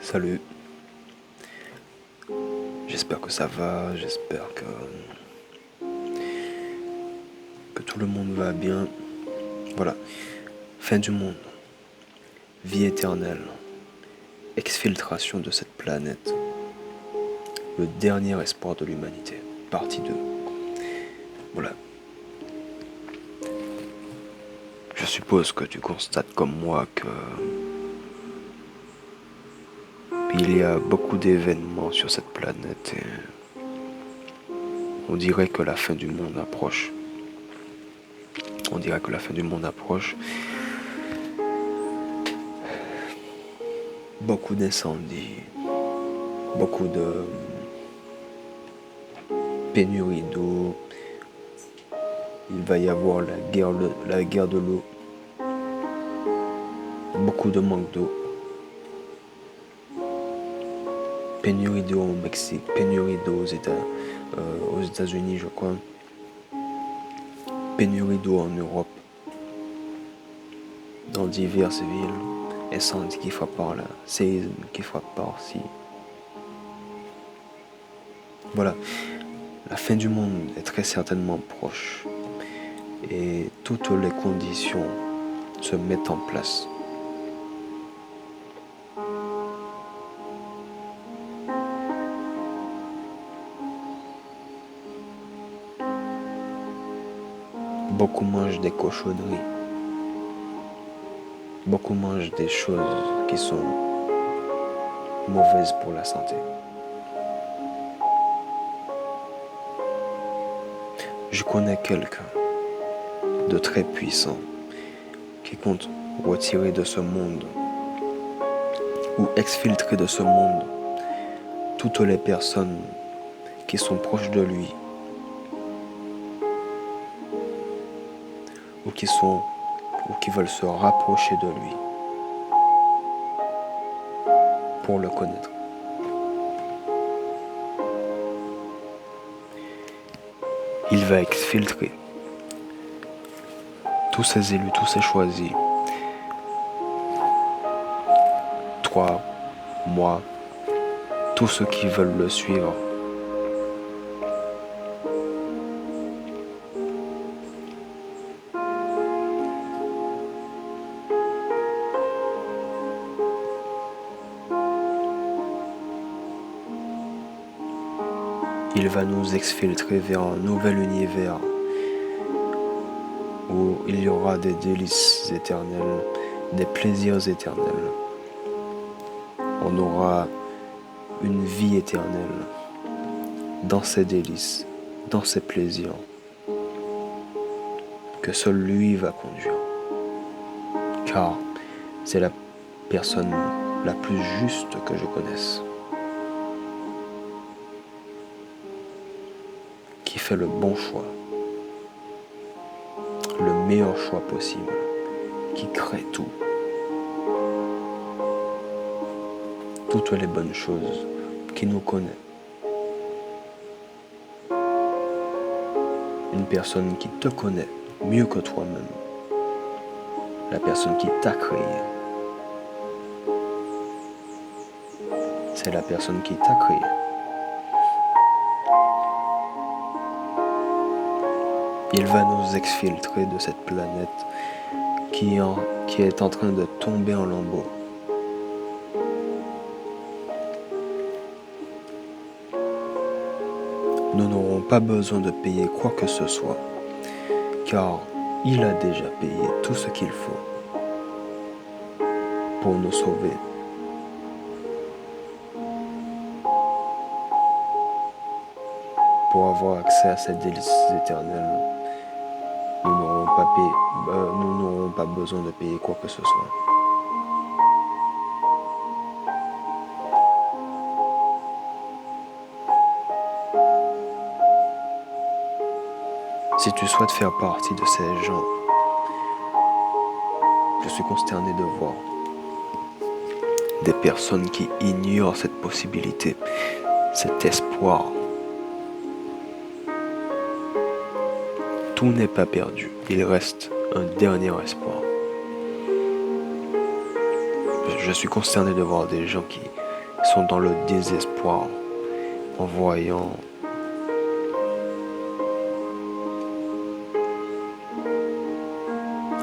Salut, j'espère que ça va, j'espère que tout le monde va bien. Voilà, fin du monde, vie éternelle, exfiltration de cette planète, le dernier espoir de l'humanité, partie 2. Voilà, je suppose que tu constates comme moi que il y a beaucoup d'événements sur cette planète et on dirait que la fin du monde approche. On dirait que la fin du monde approche. Beaucoup d'incendies, beaucoup de pénurie d'eau. Il va y avoir la guerre de l'eau. Beaucoup de manque d'eau. Pénurie d'eau au Mexique, pénurie d'eau aux États-Unis, je crois. Pénurie d'eau en Europe. Dans diverses villes. Incendie qui frappe par là, séisme qui frappe par-ci. Voilà, la fin du monde est très certainement proche. Et toutes les conditions se mettent en place. Beaucoup mangent des cochonneries. Beaucoup mangent des choses qui sont mauvaises pour la santé. Je connais quelqu'un de très puissant qui compte retirer de ce monde ou exfiltrer de ce monde toutes les personnes qui sont proches de lui ou qui veulent se rapprocher de lui pour le connaître. Il va exfiltrer tous ces élus, tous ces choisis. Toi, moi, tous ceux qui veulent le suivre. Il va nous exfiltrer vers un nouvel univers où il y aura des délices éternelles, des plaisirs éternels. On aura une vie éternelle dans ces délices, dans ces plaisirs que seul lui va conduire. Car c'est la personne la plus juste que je connaisse, qui fait le bon choix, le meilleur choix possible, qui crée toutes les bonnes choses, qui nous connaît. Une personne qui te connaît mieux que toi-même. La personne qui t'a créé. C'est la personne qui t'a créé. Il va nous exfiltrer de cette planète qui est en train de tomber en lambeaux. Nous n'aurons pas besoin de payer quoi que ce soit, car il a déjà payé tout ce qu'il faut pour nous sauver. Pour avoir accès à cette délice éternelle, nous n'aurons pas besoin de payer quoi que ce soit. Si tu souhaites faire partie de ces gens, je suis consterné de voir des personnes qui ignorent cette possibilité, cet espoir. Tout n'est pas perdu, il reste un dernier espoir. Je suis consterné de voir des gens sont dans le désespoir en voyant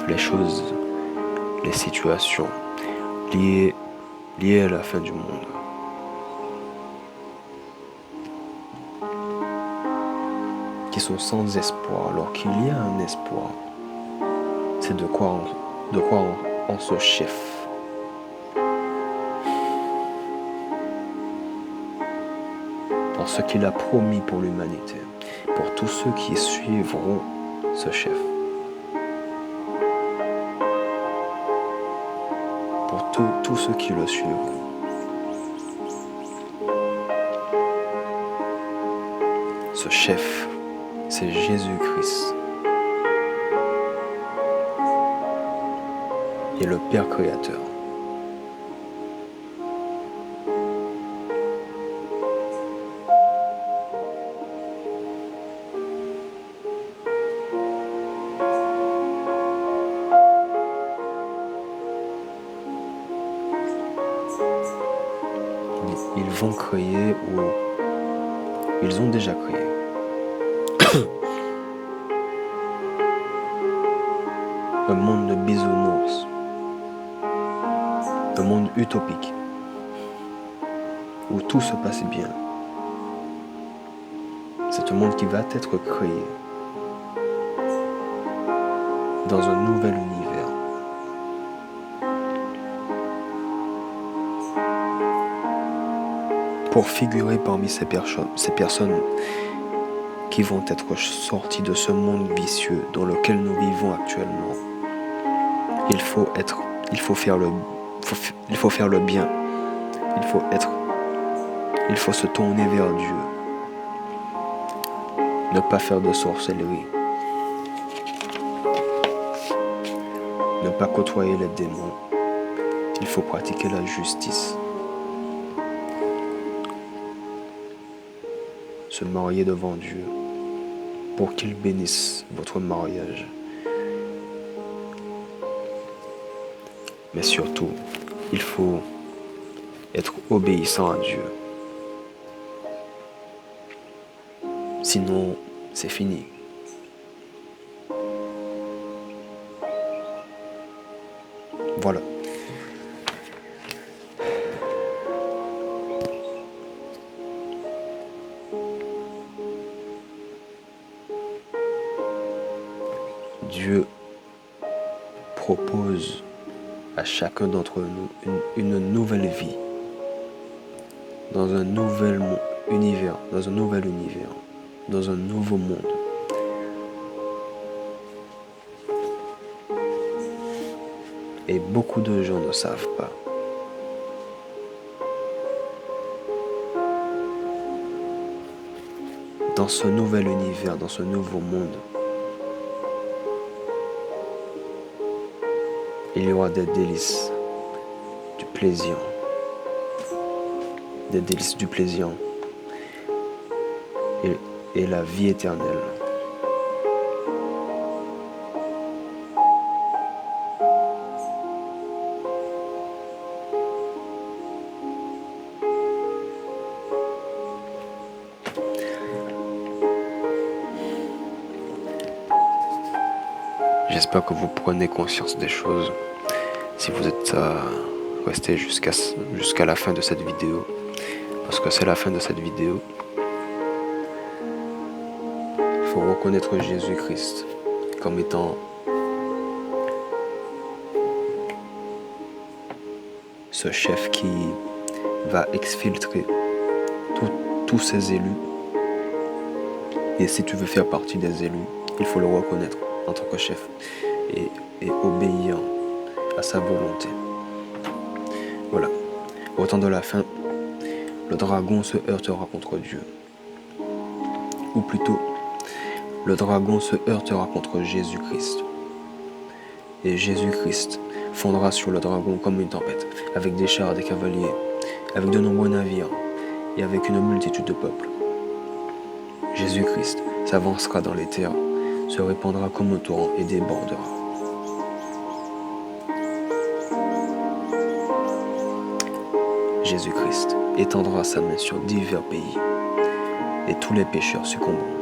les choses, les situations liées à la fin du monde. Qui sont sans espoir, alors qu'il y a un espoir. C'est de croire en ce chef. En ce qu'il a promis pour l'humanité, pour tous ceux qui suivront ce chef. Pour tous ceux qui le suivront. Ce chef, c'est Jésus-Christ. Et le Père Créateur. Ils vont créer ou ils ont déjà créé. Un monde de bisounours. Un monde utopique. Où tout se passe bien. C'est un monde qui va être créé. Dans un nouvel univers. Pour figurer parmi ces personnes qui vont être sorties de ce monde vicieux dans lequel nous vivons actuellement. Il faut faire le bien. Il faut se tourner vers Dieu. Ne pas faire de sorcellerie. Ne pas côtoyer les démons. Il faut pratiquer la justice. Se marier devant Dieu pour qu'il bénisse votre mariage. Mais surtout, il faut être obéissant à Dieu. Sinon, c'est fini. Voilà. Dieu propose à chacun d'entre nous une nouvelle vie dans un nouvel univers, dans un nouveau monde. Et beaucoup de gens ne savent pas. Dans ce nouvel univers, dans ce nouveau monde, il y aura des délices, du plaisir, et la vie éternelle. J'espère que vous prenez conscience des choses. Si vous êtes resté jusqu'à la fin de cette vidéo, parce que c'est la fin de cette vidéo, il faut reconnaître Jésus-Christ comme étant ce chef qui va exfiltrer tous ces élus. Et si tu veux faire partie des élus, il faut le reconnaître en tant que chef et obéir à sa volonté. Voilà. Au temps de la fin, le dragon se heurtera contre Dieu. Ou plutôt, le dragon se heurtera contre Jésus-Christ. Et Jésus-Christ fondera sur le dragon comme une tempête, avec des chars, des cavaliers, avec de nombreux navires et avec une multitude de peuples. Jésus-Christ s'avancera dans les terres, se répandra comme un torrent et débordera. Jésus-Christ étendra sa main sur divers pays, et tous les pécheurs succomberont.